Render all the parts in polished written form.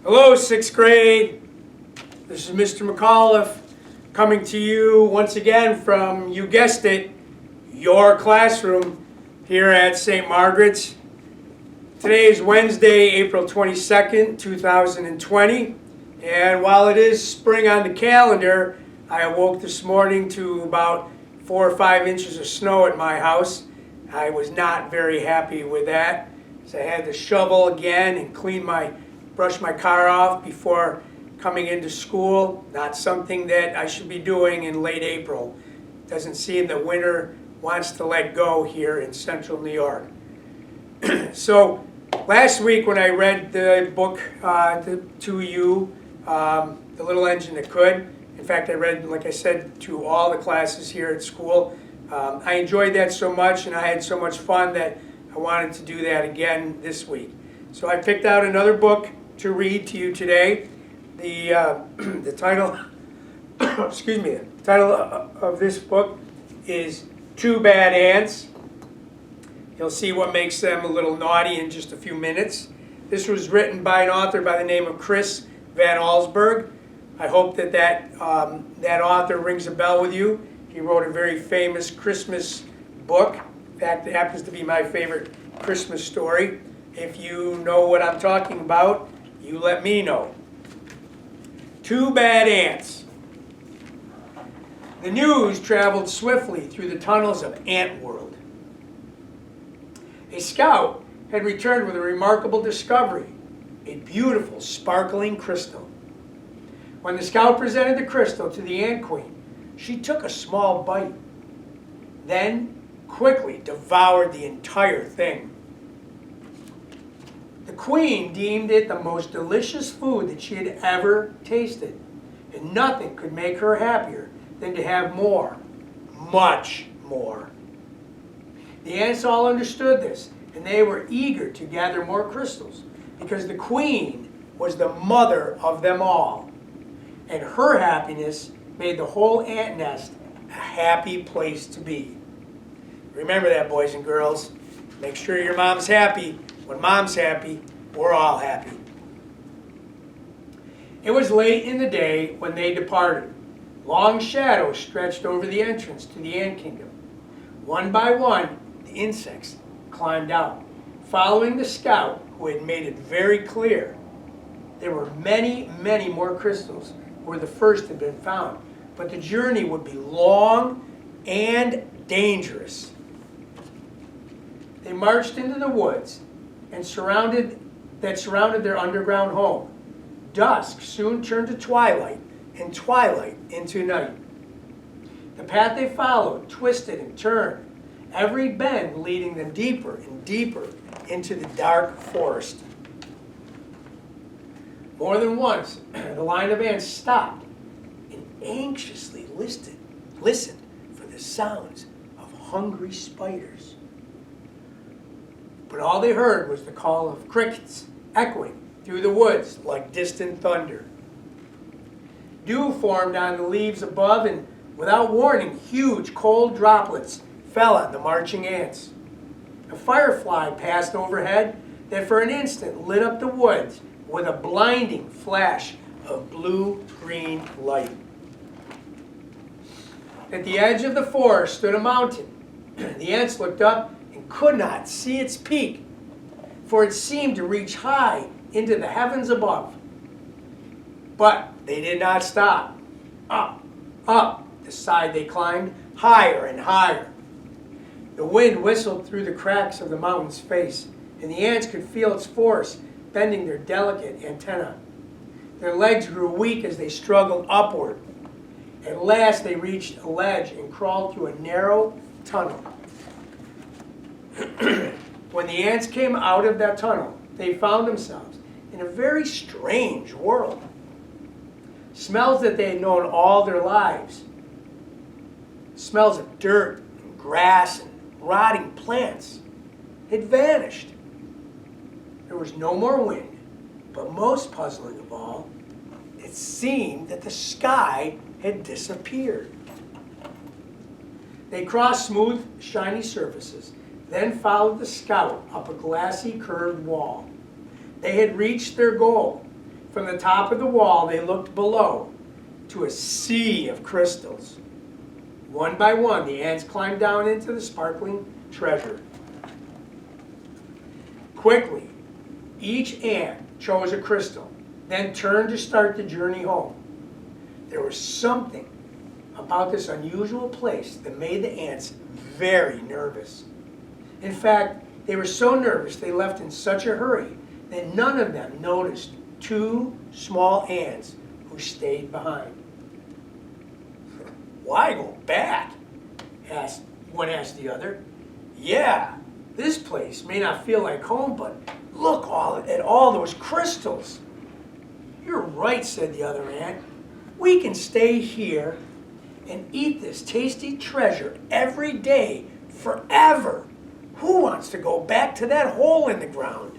Hello, sixth grade. This is Mr. McAuliffe coming to you once again from, you guessed it, your classroom here at St. Margaret's. Today is Wednesday, April 22nd, 2020. And while it is spring on the calendar, I awoke this morning to about 4 or 5 inches of snow at my house. I was not very happy with that. So I had to shovel again and brush my car off before coming into school. Not something that I should be doing in late April. Doesn't seem that winter wants to let go here in central New York. So last week when I read the book to you, The Little Engine That Could, in fact I read, like I said, to all the classes here at school. I enjoyed that so much and I had so much fun that I wanted to do that again this week. So I picked out another book to read to you today. The title, excuse me, the title of this book is Two Bad Ants. You'll see what makes them a little naughty in just a few minutes. This was written by an author by the name of Chris Van Allsburg. I hope that author rings a bell with you. He wrote a very famous Christmas book. In fact, it happens to be my favorite Christmas story. If you know what I'm talking about, you let me know. Two Bad Ants. The news traveled swiftly through the tunnels of Ant World. A scout had returned with a remarkable discovery, a beautiful, sparkling crystal. When the scout presented the crystal to the Ant Queen, she took a small bite, then quickly devoured the entire thing. The Queen deemed it the most delicious food that she had ever tasted, and nothing could make her happier than to have more, much more. The ants all understood this, and they were eager to gather more crystals, because the Queen was the mother of them all, and her happiness made the whole ant nest a happy place to be. Remember that, boys and girls. Make sure your mom's happy. When mom's happy, we're all happy. It was late in the day when they departed. Long shadows stretched over the entrance to the ant kingdom. One by one, the insects climbed out, following the scout who had made it very clear there were many, many more crystals where the first had been found, but the journey would be long and dangerous. They marched into the woods and surrounded their underground home. Dusk soon turned to twilight, and twilight into night. The path they followed twisted and turned, every bend leading them deeper and deeper into the dark forest. More than once, the line of ants stopped and anxiously listened for the sounds of hungry spiders. But all they heard was the call of crickets echoing through the woods like distant thunder. Dew formed on the leaves above, and without warning, huge cold droplets fell on the marching ants. A firefly passed overhead that for an instant lit up the woods with a blinding flash of blue-green light. At the edge of the forest stood a mountain. The ants looked up and could not see its peak, for it seemed to reach high into the heavens above. But they did not stop. Up, up the side they climbed, higher and higher. The wind whistled through the cracks of the mountain's face, and the ants could feel its force bending their delicate antennae. Their legs grew weak as they struggled upward. At last they reached a ledge and crawled through a narrow tunnel. When the ants came out of that tunnel, they found themselves in a very strange world. Smells that they had known all their lives, smells of dirt and grass and rotting plants, had vanished. There was no more wind, but most puzzling of all, it seemed that the sky had disappeared. They crossed smooth, shiny surfaces, then followed the scout up a glassy, curved wall. They had reached their goal, From the top of the wall, they looked below to a sea of crystals. One by one, the ants climbed down into the sparkling treasure. Quickly, each ant chose a crystal, then turned to start the journey home. There was something about this unusual place that made the ants very nervous. In fact, they were so nervous they left in such a hurry that none of them noticed two small ants who stayed behind. "Why go back?" One asked the other. "Yeah, this place may not feel like home, but look at all those crystals." "You're right," said the other ant. "We can stay here and eat this tasty treasure every day forever. Who wants to go back to that hole in the ground?"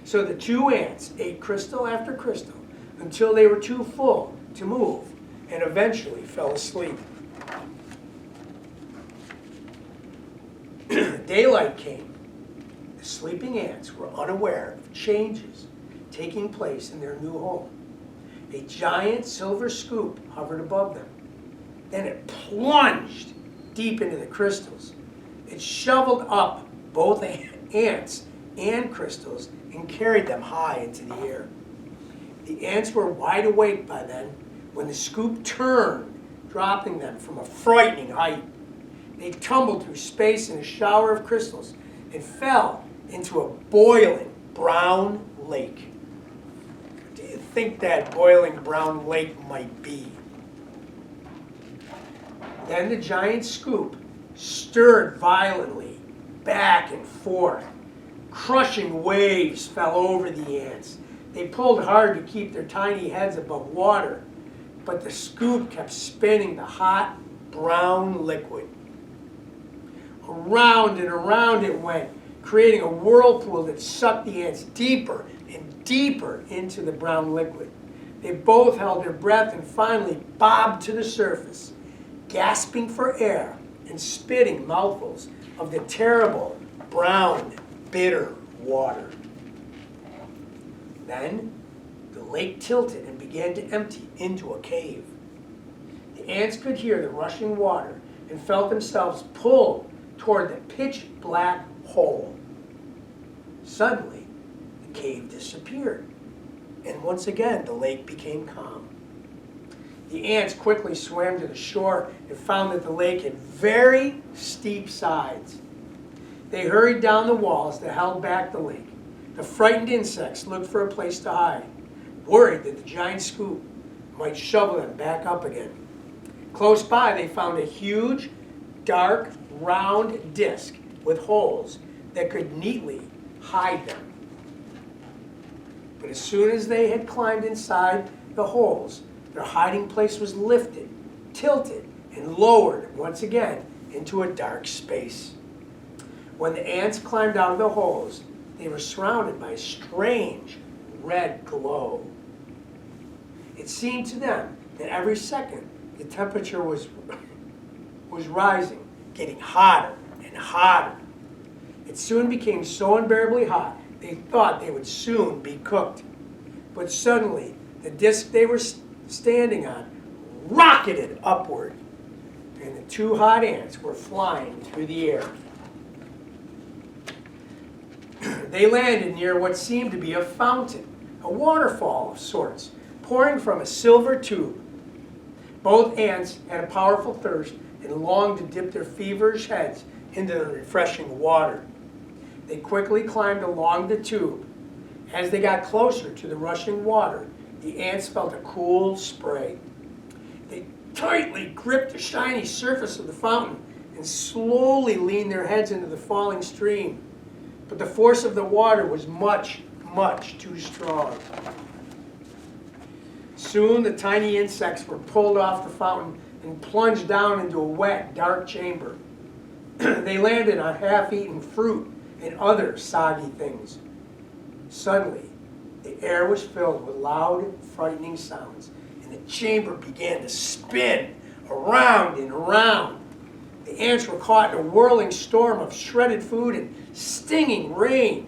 So the two ants ate crystal after crystal until they were too full to move and eventually fell asleep. Daylight came. The sleeping ants were unaware of changes taking place in their new home. A giant silver scoop hovered above them. Then it plunged deep into the crystals. It shoveled up both ants and crystals and carried them high into the air. The ants were wide awake by then when the scoop turned, dropping them from a frightening height. They tumbled through space in a shower of crystals and fell into a boiling brown lake. What do you think that boiling brown lake might be? Then the giant scoop stirred violently back and forth. Crushing waves fell over the ants. They pulled hard to keep their tiny heads above water, but the scoop kept spinning the hot, brown liquid. Around and around it went, creating a whirlpool that sucked the ants deeper and deeper into the brown liquid. They both held their breath and finally bobbed to the surface, gasping for air and spitting mouthfuls of the terrible, brown, bitter water. Then the lake tilted and began to empty into a cave. The ants could hear the rushing water and felt themselves pulled toward the pitch-black hole. Suddenly, the cave disappeared, and once again the lake became calm. The ants quickly swam to the shore and found that the lake had very steep sides. They hurried down the walls that held back the lake. The frightened insects looked for a place to hide, worried that the giant scoop might shovel them back up again. Close by, they found a huge, dark, round disc with holes that could neatly hide them. But as soon as they had climbed inside the holes, their hiding place was lifted, tilted, and lowered once again into a dark space. When the ants climbed out of the holes, they were surrounded by a strange red glow. It seemed to them that every second the temperature was rising, getting hotter and hotter. It soon became so unbearably hot they thought they would soon be cooked. But suddenly, the disc they were standing on rocketed upward, and the two hot ants were flying through the air. They landed near what seemed to be a fountain, a waterfall of sorts, pouring from a silver tube. Both ants had a powerful thirst and longed to dip their feverish heads into the refreshing water. They quickly climbed along the tube. As they got closer to the rushing water, the ants felt a cool spray. They tightly gripped the shiny surface of the fountain and slowly leaned their heads into the falling stream. But the force of the water was much, much too strong. Soon the tiny insects were pulled off the fountain and plunged down into a wet, dark chamber. They landed on half-eaten fruit and other soggy things. Suddenly, the air was filled with loud, frightening sounds, and the chamber began to spin around and around. The ants were caught in a whirling storm of shredded food and stinging rain.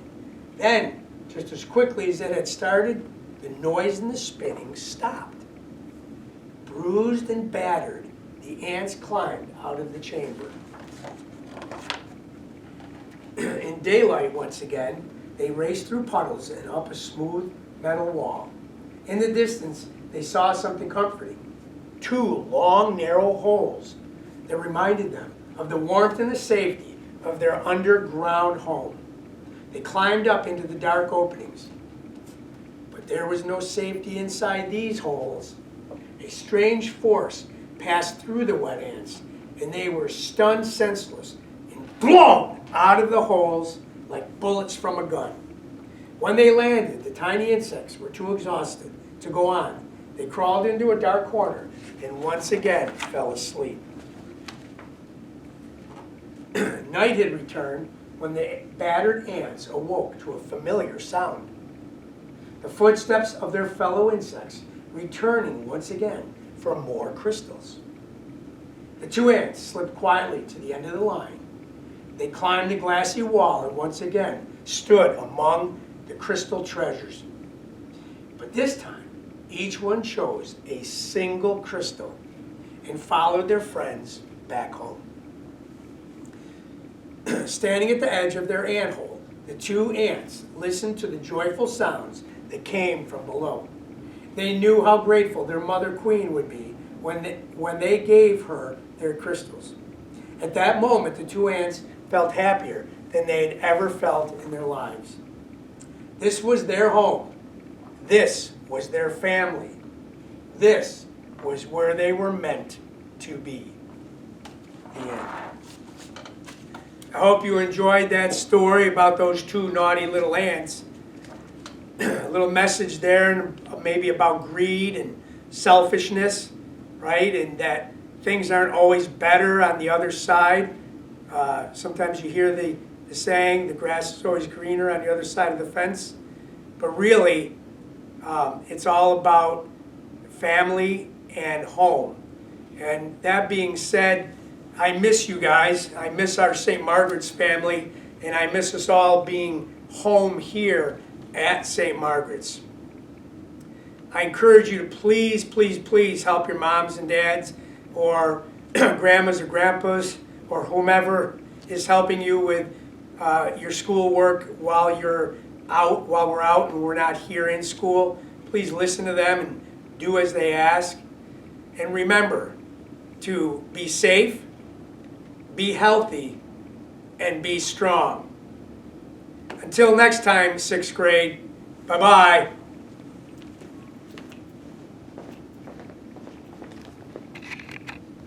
Then, just as quickly as it had started, the noise and the spinning stopped. Bruised and battered, the ants climbed out of the chamber. In daylight, once again, they raced through puddles and up a smooth metal wall. In the distance, they saw something comforting. 2 long, narrow holes that reminded them of the warmth and the safety of their underground home. They climbed up into the dark openings. But there was no safety inside these holes. A strange force passed through the wet ants, and they were stunned senseless and blown out of the holes like bullets from a gun. When they landed, the tiny insects were too exhausted to go on. They crawled into a dark corner and once again fell asleep. Night had returned when the battered ants awoke to a familiar sound. The footsteps of their fellow insects returning once again for more crystals. The 2 ants slipped quietly to the end of the line. They climbed the glassy wall and once again stood among the crystal treasures. But this time, each one chose a single crystal and followed their friends back home. Standing at the edge of their anthole, the 2 ants listened to the joyful sounds that came from below. They knew how grateful their mother queen would be when they gave her their crystals. At that moment, the 2 ants felt happier than they had ever felt in their lives. This was their home. This was their family. This was where they were meant to be. The end. I hope you enjoyed that story about those 2 naughty little ants. A little message there, maybe about greed and selfishness, right? And that things aren't always better on the other side. Sometimes you hear the saying, the grass is always greener on the other side of the fence. But really, it's all about family and home. And that being said, I miss you guys. I miss our St. Margaret's family, and I miss us all being home here at St. Margaret's. I encourage you to please, please, please help your moms and dads or grandmas or grandpas or whomever is helping you with your schoolwork while we're out and we're not here in school. Please listen to them and do as they ask. And remember to be safe, be healthy, and be strong. Until next time, 6th grade, bye-bye.